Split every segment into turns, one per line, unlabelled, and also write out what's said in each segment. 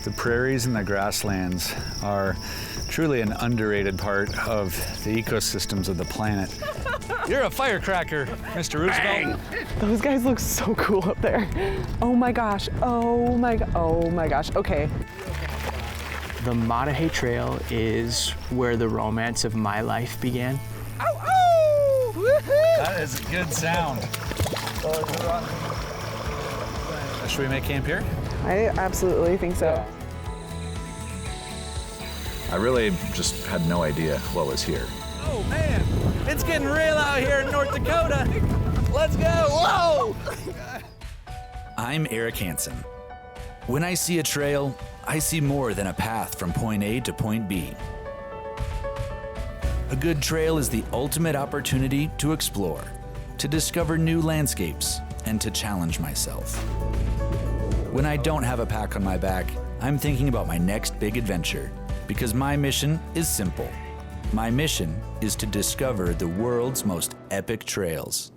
The prairies and the grasslands are truly an underrated part of the ecosystems of the planet. You're a firecracker, Mr. Roosevelt.
Those guys look so cool up there. Oh my gosh, oh my gosh, okay.
The Maatahe Trail is where the romance of my life began.
Ow, ow! Woohoo! That is a good sound. Should we make camp here?
I absolutely think so.
I really just had no idea what was here.
Oh man, it's getting real out here in North Dakota. Let's go, whoa!
I'm Eric Hansen. When I see a trail, I see more than a path from point A to point B. A good trail is the ultimate opportunity to explore, to discover new landscapes, and to challenge myself. When I don't have a pack on my back, I'm thinking about my next big adventure, because my mission is simple. My mission is to discover the world's most epic trails.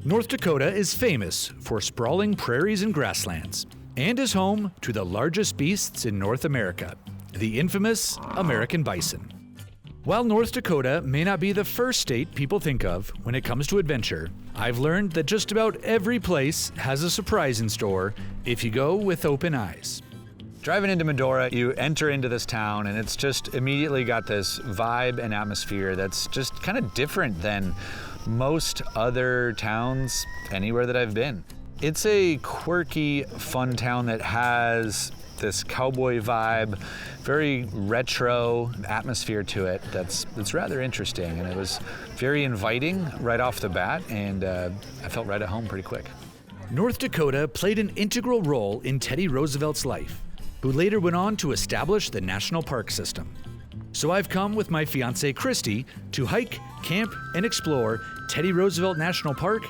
North Dakota is famous for sprawling prairies and grasslands, and is home to the largest beasts in North America, the infamous American bison. While North Dakota may not be the first state people think of when it comes to adventure, I've learned that just about every place has a surprise in store if you go with open eyes.
Driving into Medora, you enter into this town and it's just immediately got this vibe and atmosphere that's just kind of different than most other towns anywhere that I've been. It's a quirky, fun town that has this cowboy vibe, very retro atmosphere to it that's rather interesting, and it was very inviting right off the bat, and I felt right at home pretty quick.
North Dakota played an integral role in Teddy Roosevelt's life, who later went on to establish the national park system. So I've come with my fiancée Christy to hike, camp, and explore Teddy Roosevelt National Park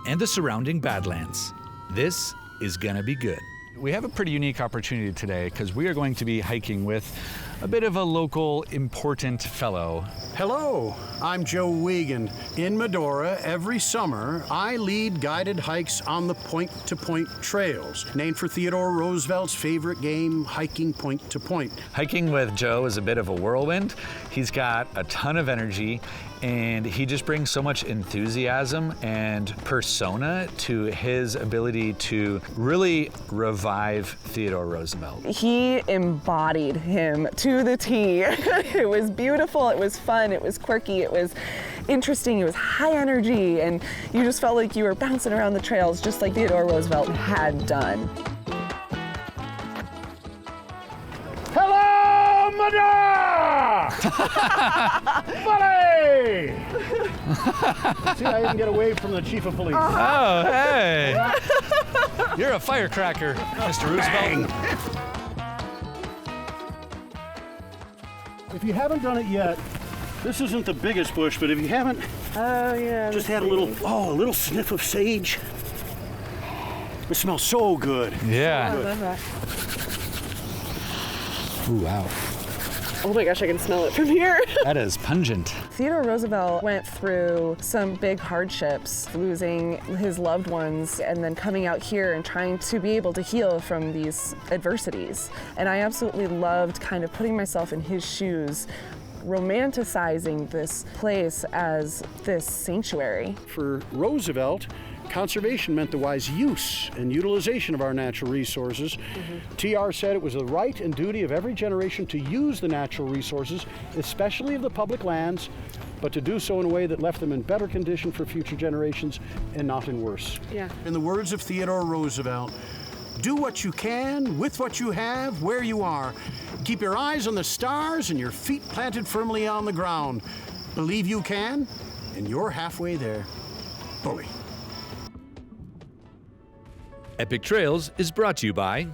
and the surrounding Badlands. This is gonna be good.
We have a pretty unique opportunity today because we are going to be hiking with a bit of a local important fellow.
Hello, I'm Joe Wiegand. In Medora, every summer, I lead guided hikes on the point-to-point trails, named for Theodore Roosevelt's favorite game, hiking point to point.
Hiking with Joe is a bit of a whirlwind. He's got a ton of energy, and he just brings so much enthusiasm and persona to his ability to really revive Theodore Roosevelt.
He embodied him to the T. It was beautiful, it was fun, it was quirky, it was interesting, it was high energy, and you just felt like you were bouncing around the trails just like Theodore Roosevelt had done.
Hello, Medora! Buddy! See, I even get away from the chief of police.
Oh, hey! You're a firecracker, Mr. Roosevelt.
If you haven't done it yet, this isn't the biggest bush, but if you haven't, just had a little sniff of sage. It smells so good.
Yeah.
I love that.
Ooh, wow.
Oh my gosh, I can smell it from here.
That is pungent.
Theodore Roosevelt went through some big hardships, losing his loved ones and then coming out here and trying to be able to heal from these adversities. And I absolutely loved kind of putting myself in his shoes, romanticizing this place as this sanctuary.
For Roosevelt, conservation meant the wise use and utilization of our natural resources. TR said it was the right and duty of every generation to use the natural resources, especially of the public lands, but to do so in a way that left them in better condition for future generations and not in worse.
Yeah.
In the words of Theodore Roosevelt, do what you can, with what you have, where you are. Keep your eyes on the stars and your feet planted firmly on the ground. Believe you can, and you're halfway there. Bully.
Epic Trails is brought to you by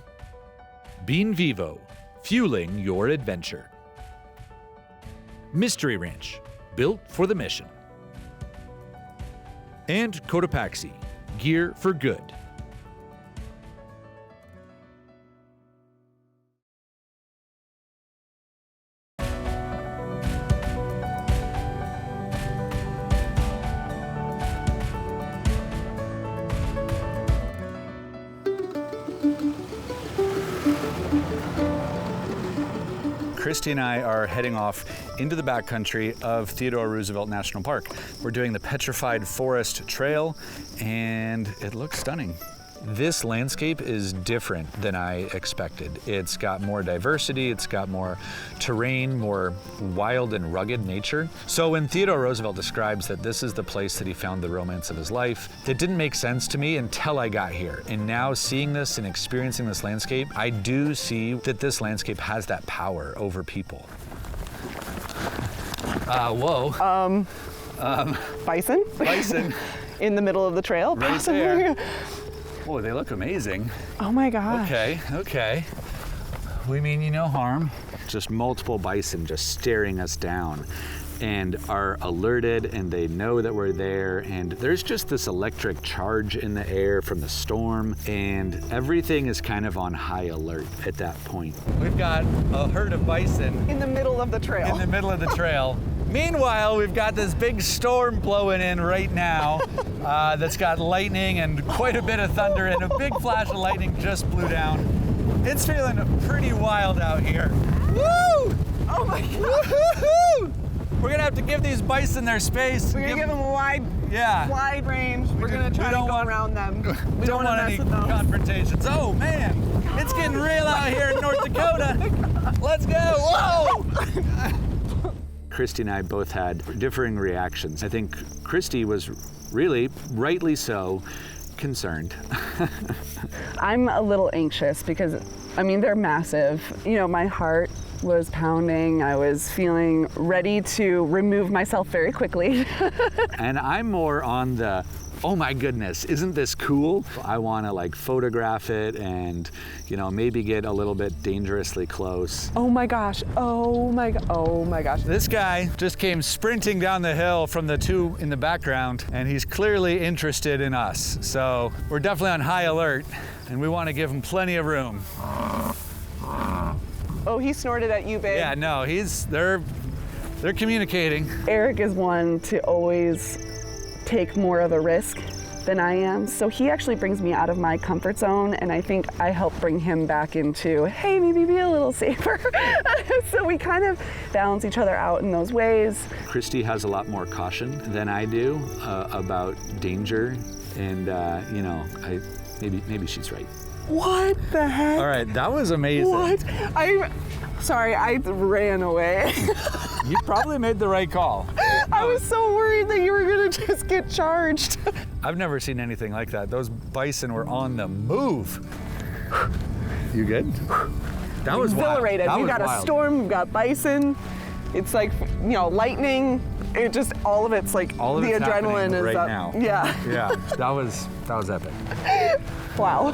Bean Vivo, fueling your adventure. Mystery Ranch, built for the mission. And Cotopaxi, gear for good.
Christy and I are heading off into the backcountry of Theodore Roosevelt National Park. We're doing the Petrified Forest Trail, and it looks stunning. This landscape is different than I expected. It's got more diversity, it's got more terrain, more wild and rugged nature. So when Theodore Roosevelt describes that this is the place that he found the romance of his life, it didn't make sense to me until I got here. And now seeing this and experiencing this landscape, I do see that this landscape has that power over people. Whoa.
Bison?
Bison.
In the middle of the trail?
Right there. Oh, they look amazing.
Oh my gosh.
Okay. We mean you no harm. Just multiple bison just staring us down and are alerted, and they know that we're there, and there's just this electric charge in the air from the storm, and everything is kind of on high alert at that point. We've got a herd of bison
In the middle of the trail.
in the middle of the trail. Meanwhile, we've got this big storm blowing in right now that's got lightning and quite a bit of thunder, and a big flash of lightning just blew down. It's feeling pretty wild out here. Woo!
Oh my god.
Woo-hoo-hoo! We're gonna have to give these bison their space.
We're gonna give them a wide range. We're gonna try to go around them. We don't
want
wanna
any
mess with them.
confrontations. Oh man, it's getting real out here in North Dakota. Let's go, whoa! Christy and I both had differing reactions. I think Christy was really, rightly so, concerned.
I'm a little anxious because, I mean, they're massive. You know, my heart was pounding. I was feeling ready to remove myself very quickly.
And I'm more on the, oh my goodness, isn't this cool? I want to like photograph it and, you know, maybe get a little bit dangerously close.
Oh my gosh. Oh my gosh.
This guy just came sprinting down the hill from the two in the background, and he's clearly interested in us. So we're definitely on high alert, and we want to give him plenty of room.
Oh, he snorted at you, babe.
Yeah, no, they're communicating.
Eric is one to always take more of a risk than I am. So he actually brings me out of my comfort zone, and I think I help bring him back into, hey, maybe be a little safer. So we kind of balance each other out in those ways.
Christy has a lot more caution than I do about danger, and you know, maybe she's right.
What the heck?
All right, that was amazing.
What? Sorry, I ran away.
You probably made the right call.
I was so worried that you were gonna just get charged.
I've never seen anything like that. Those bison were on the move. You good? That was
Exhilarated.
Wild.
We got a storm, we've got bison. It's like, you know, lightning. It just, all of it's like,
All of
the
it's
adrenaline is
right
up.
now.
Yeah.
Yeah, that was epic.
Wow.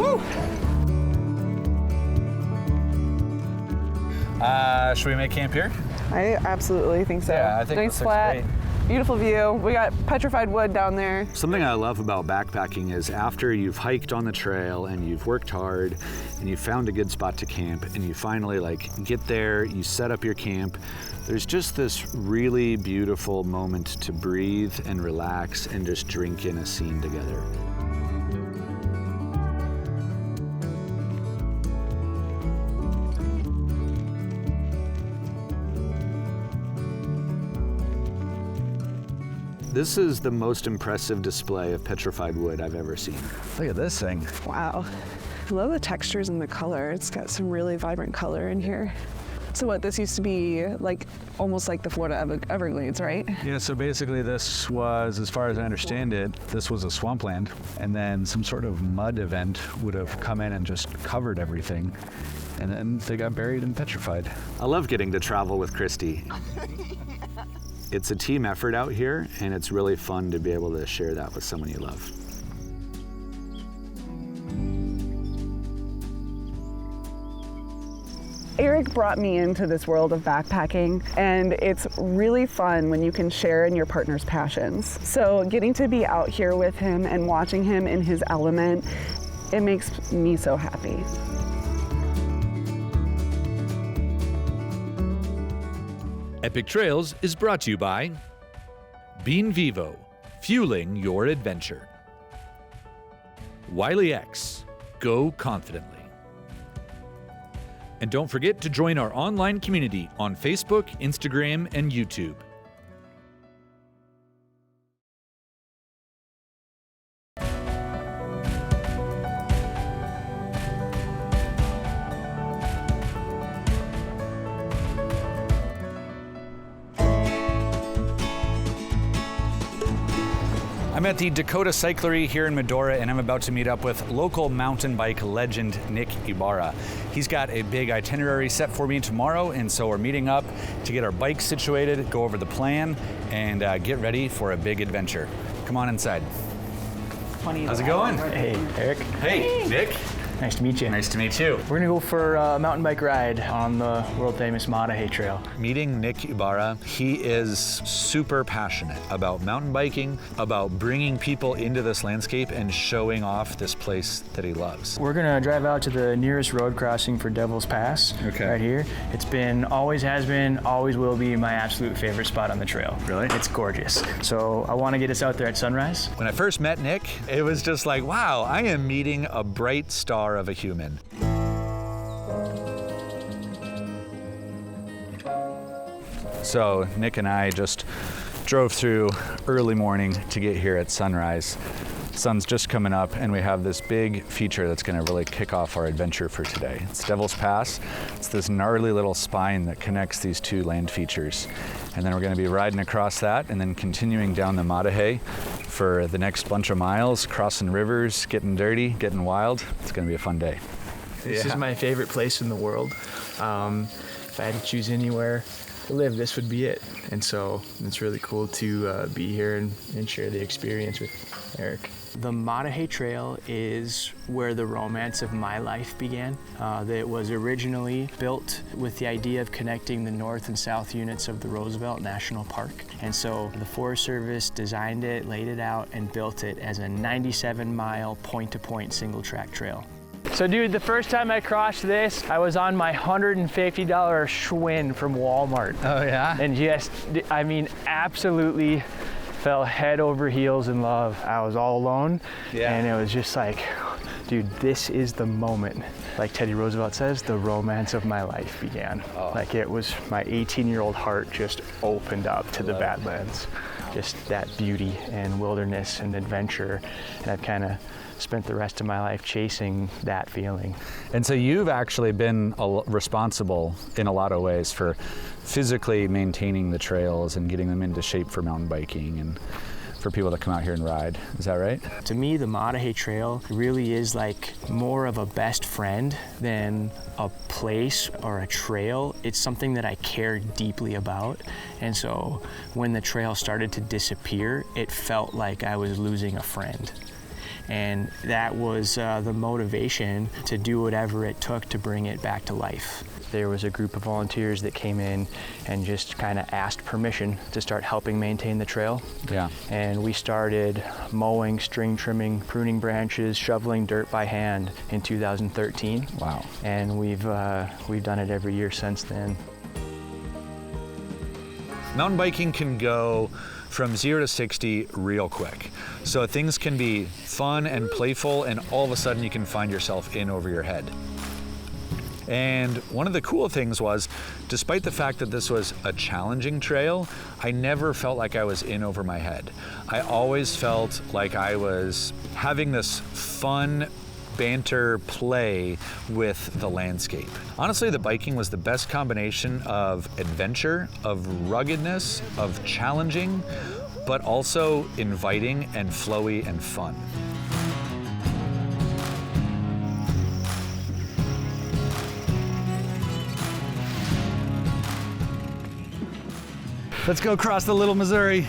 Should we make camp here?
I absolutely think so.
Yeah, I think
nice
this looks
flat,
great.
beautiful view. We got petrified wood down there.
Something I love about backpacking is after you've hiked on the trail and you've worked hard and you've found a good spot to camp and you finally like get there, you set up your camp, there's just this really beautiful moment to breathe and relax and just drink in a scene together. This is the most impressive display of petrified wood I've ever seen. Look at this thing.
Wow. I love the textures and the color. It's got some really vibrant color in here. So what, this used to be like almost like the Florida Everglades, right?
Yeah, so basically this was, as far as I understand it, this was a swampland, and then some sort of mud event would have come in and just covered everything, and then they got buried and petrified. I love getting to travel with Christy. It's a team effort out here, and it's really fun to be able to share that with someone you love.
Eric brought me into this world of backpacking, and it's really fun when you can share in your partner's passions. So getting to be out here with him and watching him in his element, it makes me so happy.
Epic Trails is brought to you by Bean Vivo, fueling your adventure. Wiley X, go confidently. And don't forget to join our online community on Facebook, Instagram, and YouTube.
I'm at the Dakota Cyclery here in Medora, and I'm about to meet up with local mountain bike legend Nick Ibarra. He's got a big itinerary set for me tomorrow, and so we're meeting up to get our bikes situated, go over the plan, and get ready for a big adventure. Come on inside. How's it going?
Hey, Eric.
Hey, Nick.
Nice to meet you.
Nice to meet you.
We're gonna go for a mountain bike ride on the world famous Matahe Trail.
Meeting Nick Ibarra, he is super passionate about mountain biking, about bringing people into this landscape and showing off this place that he loves.
We're gonna drive out to the nearest road crossing for Devil's Pass, right here. It's been, always has been, always will be my absolute favorite spot on the trail.
Really?
It's gorgeous. So I wanna get us out there at sunrise.
When I first met Nick, it was just like, wow, I am meeting a bright star of a human. So Nick and I just drove through early morning to get here at sunrise. Sun's just coming up, and we have this big feature that's going to really kick off our adventure for today. It's Devil's Pass. It's this gnarly little spine that connects these two land features. And then we're going to be riding across that and then continuing down the Matahe for the next bunch of miles, crossing rivers, getting dirty, getting wild. It's going to be a fun day.
This is my favorite place in the world. If I had to choose anywhere to live, this would be it. And so it's really cool to be here and share the experience with Eric. The Matahe Trail is where the romance of my life began. It was originally built with the idea of connecting the north and south units of the Roosevelt National Park. And so the Forest Service designed it, laid it out, and built it as a 97-mile point-to-point single-track trail. So dude, the first time I crossed this, I was on my $150 Schwinn from Walmart.
Oh yeah?
And just, I mean, absolutely fell head over heels in love. I was all alone, and it was just like, dude, this is the moment. Like Teddy Roosevelt says, the romance of my life began. Like it was, my 18-year-old heart just opened up to the Badlands. Just that beauty and wilderness and adventure, and I've kind of spent the rest of my life chasing that feeling.
And so you've actually been responsible in a lot of ways for physically maintaining the trails and getting them into shape for mountain biking and for people to come out here and ride. Is that right?
To me, the Matahe Trail really is like more of a best friend than a place or a trail. It's something that I care deeply about. And so when the trail started to disappear, it felt like I was losing a friend. And that was the motivation to do whatever it took to bring it back to life. There was a group of volunteers that came in and just kind of asked permission to start helping maintain the trail.
Yeah.
And we started mowing, string trimming, pruning branches, shoveling dirt by hand in 2013.
Wow.
And we've done it every year since then.
Mountain biking can go from 0 to 60 real quick. So things can be fun and playful, and all of a sudden you can find yourself in over your head. And one of the cool things was, despite the fact that this was a challenging trail, I never felt like I was in over my head. I always felt like I was having this fun banter play with the landscape. Honestly, the biking was the best combination of adventure, of ruggedness, of challenging, but also inviting and flowy and fun. Let's go across the Little Missouri.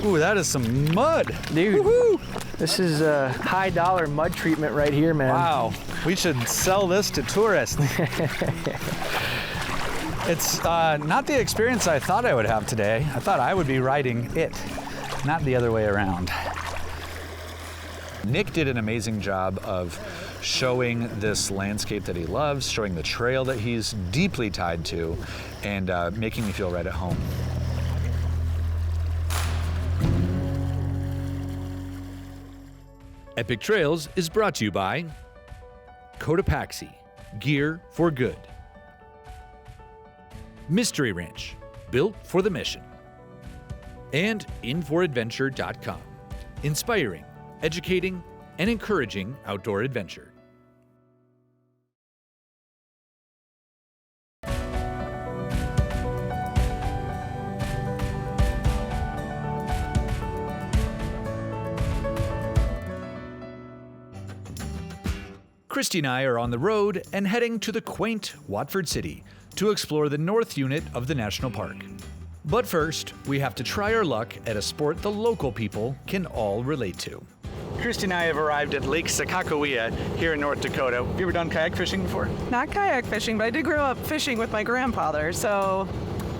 Ooh, that is some mud.
Dude,
woo-hoo.
This is a high dollar mud treatment right here, man.
Wow, we should sell this to tourists. It's not the experience I thought I would have today. I thought I would be riding it, not the other way around. Nick did an amazing job of showing this landscape that he loves, showing the trail that he's deeply tied to, and making me feel right at home.
Epic Trails is brought to you by Cotopaxi, gear for good. Mystery Ranch, built for the mission. And InForAdventure.com, inspiring, educating, and encouraging outdoor adventure. Christy and I are on the road and heading to the quaint Watford City to explore the north unit of the national park. But first, we have to try our luck at a sport the local people can all relate to. Christy and I have arrived at Lake Sakakawea here in North Dakota. Have you ever done kayak fishing before?
Not kayak fishing, but I did grow up fishing with my grandfather, so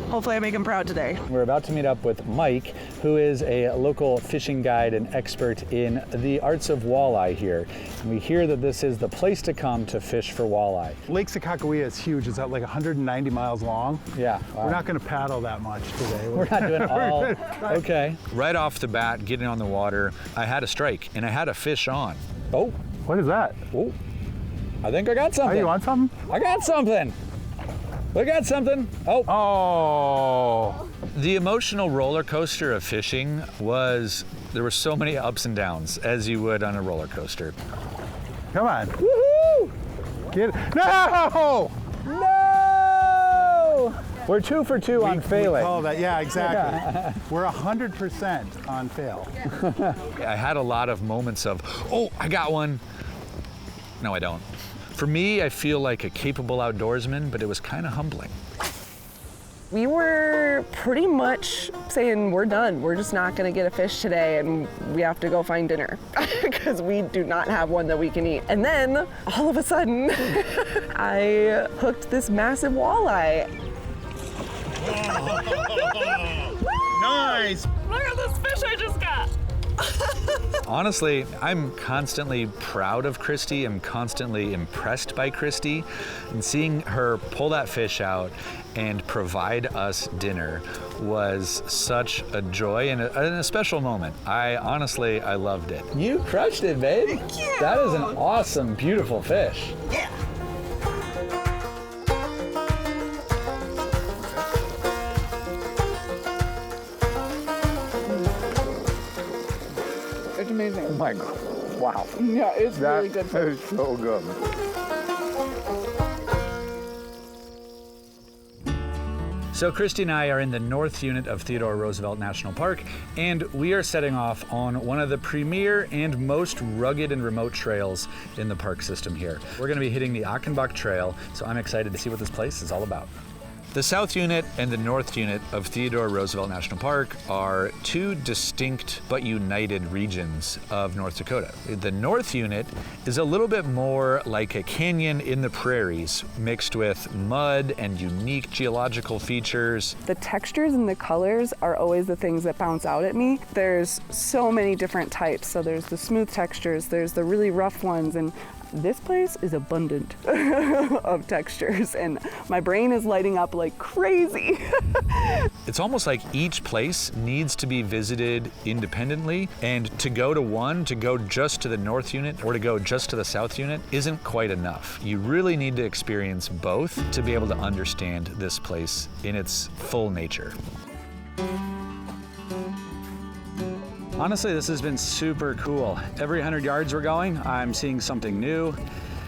hopefully I make him proud today.
We're about to meet up with Mike, who is a local fishing guide and expert in the arts of walleye here. And we hear that this is the place to come to fish for walleye.
Lake Sakakawea is huge. It's like 190 miles long.
Yeah. Wow.
We're not going to paddle that much today.
We're not doing all. Okay. Right off the bat, getting on the water, I had a strike and I had a fish on. Oh.
What is that?
Oh. I think I got something.
Oh, you want something?
I got something. We got something. Oh.
Oh.
The emotional roller coaster of fishing was, there were so many ups and downs, as you would on a roller coaster.
Come on.
Woohoo!
Get it. No!
No! We're 2 for 2 on failing.
We call that, yeah, exactly. We're 100% on fail.
I had a lot of moments of, oh, I got one. No, I don't. For me, I feel like a capable outdoorsman, but it was kind of humbling.
We were pretty much saying we're done. We're just not gonna get a fish today and we have to go find dinner because we do not have one that we can eat. And then all of a sudden, I hooked this massive walleye.
Nice!
Look at this fish I just got!
Honestly, I'm constantly proud of Christy. I'm constantly impressed by Christy. And seeing her pull that fish out and provide us dinner was such a joy and a special moment. I loved it. You crushed it, babe.
Thank you.
That is an awesome, beautiful fish.
Yeah.
It's amazing.
Oh my God. Wow.
Yeah, it's really good
That
fish.
is so good.
So Christy and I are in the north unit of Theodore Roosevelt National Park, and we are setting off on one of the premier and most rugged and remote trails in the park system here. We're going to be hitting the Achenbach Trail, so I'm excited to see what this place is all about. The south unit and the north unit of Theodore Roosevelt National Park are two distinct but united regions of North Dakota. The north unit is a little bit more like a canyon in the prairies, mixed with mud and unique geological features.
The textures and the colors are always the things that bounce out at me. There's so many different types. So there's the smooth textures, there's the really rough ones, and this place is abundant of textures, and my brain is lighting up like crazy.
It's almost like each place needs to be visited independently, and to go to one, to go just to the north unit or to go just to the south unit isn't quite enough. You really need to experience both to be able to understand this place in its full nature.
Honestly, this has been super cool. Every 100 yards we're going, I'm seeing something new,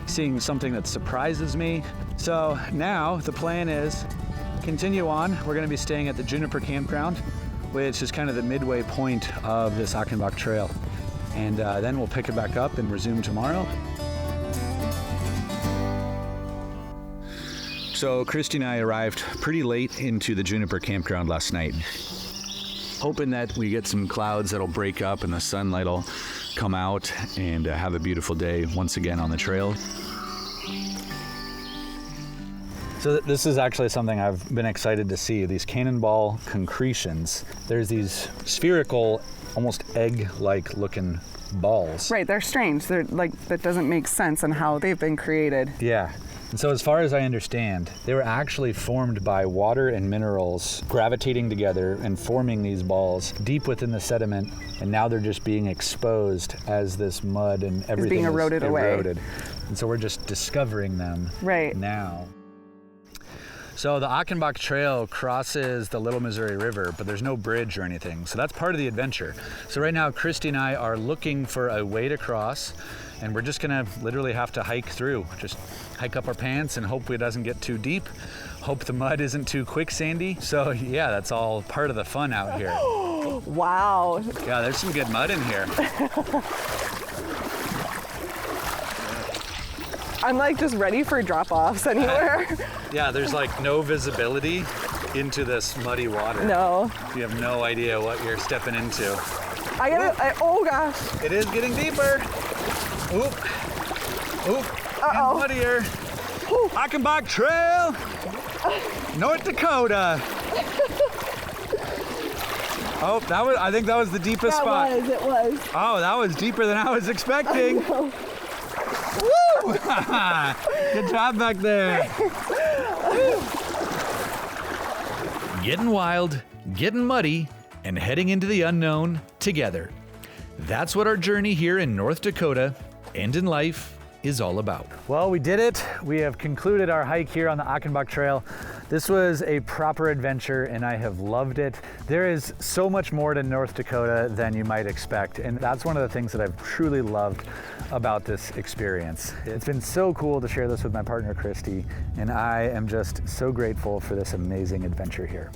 seeing something that surprises me. So now the plan is continue on. We're going to be staying at the Juniper Campground, which is kind of the midway point of this Achenbach Trail. And then we'll pick it back up and resume tomorrow. So Christy and I arrived pretty late into the Juniper Campground last night, hoping that we get some clouds that'll break up and the sunlight will come out and have a beautiful day once again on the trail.
So this is actually something I've been excited to see, these cannonball concretions. There's these spherical, almost egg-like looking balls.
Right, they're strange. They're like, that doesn't make sense on how they've been created.
Yeah. And so as far as I understand, they were actually formed by water and minerals gravitating together and forming these balls deep within the sediment, and now they're just being exposed as this mud and everything
being eroded
is
away.
eroded. And so we're just discovering them
Right.
now. So the Achenbach Trail crosses the Little Missouri River, but there's no bridge or anything. So that's part of the adventure. So right now, Christy and I are looking for a way to cross, and we're just gonna literally have to hike through. Just hike up our pants and hope it doesn't get too deep. Hope the mud isn't too quicksandy. So yeah, that's all part of the fun out here.
Wow.
Yeah, there's some good mud in here.
I'm like just ready for drop-offs anywhere.
Yeah, there's like no visibility into this muddy water.
No.
You have no idea what you're stepping into.
Oh gosh.
It is getting deeper. Oop. Oop.
Uh-oh.
And muddier. Achenbach Trail, North Dakota. Oh, I think that was the deepest spot.
It was.
Oh, that was deeper than I was expecting. Woo! Good job back there.
Getting wild, getting muddy, and heading into the unknown together. That's what our journey here in North Dakota and in life is all about.
Well, we did it. We have concluded our hike here on the Achenbach Trail. This was a proper adventure and I have loved it. There is so much more to North Dakota than you might expect, and that's one of the things that I've truly loved about this experience. It's been so cool to share this with my partner Christy, and I am just so grateful for this amazing adventure here.